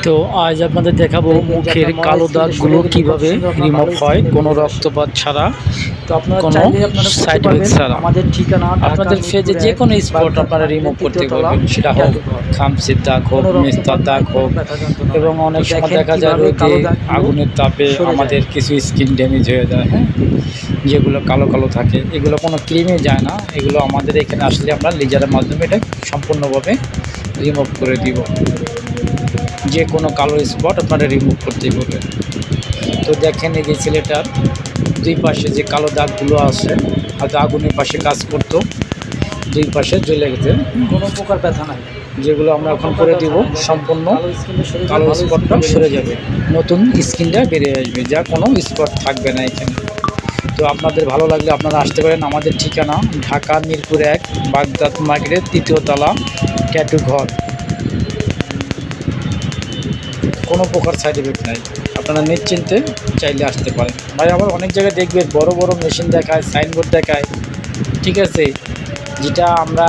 তো আজ আপনাদের দেখাবো মুখের কালো দাগগুলো কিভাবে রিমুভ হয় কোনো রক্তপাত ছাড়া, তো আপনারা কোনো চাইলে আপনারা সাইড করতে এফেক্ট পারবেন। ছাড়া। আমাদের ঠিকানা আপনাদের ফেজে যে কোনো স্পট আপনারা রিমুভ করতে পারবেন, সেটা হোক খামচির দাগ হোক, মেস্তার দাগ হোক। এবং অনেক সময় দেখা যায় রোদে আগুনের তাপে আমাদের কিছু স্কিন ড্যামেজ হয়ে যায়, হ্যাঁ, যেগুলো কালো কালো থাকে, এগুলো কোনো ক্রিমে যায় না। এগুলো আমাদের এখানে আসলে আমরা লেজারের মাধ্যমে এটা সম্পূর্ণভাবে রিমুভ করে দিব। যে কোনো কালো স্পট আপনারা রিমুভ করতেই পারবেন। তো দেখেন এই যে ছেলেটার দুই পাশে যে কালো দাগগুলো আছে, হয়তো আগুনের পাশে কাজ করতো, দুই পাশে জ্বলে গেছে, কোনো প্রকার ব্যথা নাই। যেগুলো আমরা এখন করে দিব, সম্পূর্ণ কালো স্পটটা সরে যাবে, নতুন স্কিনটা বেরিয়ে আসবে, যা কোনো স্পট থাকবে না এখানে। তো আপনাদের ভালো লাগলে আপনারা আসতে পারেন। আমাদের ঠিকানা ঢাকা মিরপুর 1 বাগদাদ মার্কেটের 3য় তলা, ট্যাটু ঘর। কোনো প্রকার সাইড এফেক্ট নাই, আপনারা নিশ্চিন্তে চাইলে আসতে পারেন। ভাই আবার অনেক জায়গায় দেখবেন বড় বড় মেশিন দেখায়, সাইনবোর্ড দেখায়, ঠিক আছে, যেটা আমরা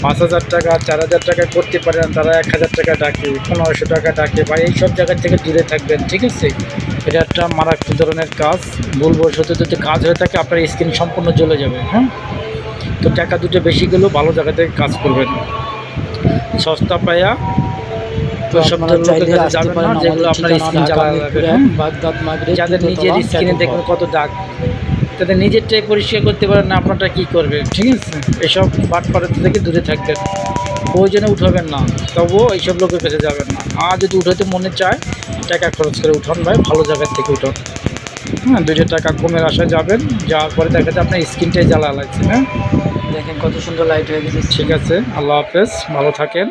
5,000 টাকা 4,000 টাকা করতে পারি না, তারা 1,000 টাকা ডাকে, 1500 টাকা ডাকে। বা এইসব জায়গা থেকে দূরে থাকবেন, ঠিক আছে। এটা একটা মারাত্মক ধরনের কাজ, ভুলবশত যদি কাজ হয়ে থাকে আপনার স্কিন সম্পূর্ণ জ্বলে যাবে, হ্যাঁ। তো টাকা দুটো বেশি গেলেও ভালো জায়গা থেকে কাজ করবেন, সস্তা পায়া। তো সব লোকের কাছে যাবেন না যেগুলো আপনার স্কিন জ্বালা লাগবে, যাদের নিজের স্কিনে দেখবেন কত দাগ, তাদের নিজেরটাই পরিষ্কার করতে পারেন না, আপনারটা কী করবে, ঠিক আছে। এসব বাটপাড়া থেকে দূরে থাকবেন, প্রয়োজনে উঠাবেন না, তবুও এইসব লোকের কাছে যাবেন না। আর যদি উঠাতে মনে চায় টাকা খরচ করে উঠান ভাই, ভালো জায়গার থেকে উঠান, হ্যাঁ। 2 টাকা কমের আশায় যাবেন, যাওয়ার পরে দেখা যায় আপনার স্কিনটাই জ্বালা লাগছে, হ্যাঁ। দেখেন কত সুন্দর লাইট হয়ে গেছে। ঠিক আছে, আল্লাহ হাফেজ, ভালো থাকেন।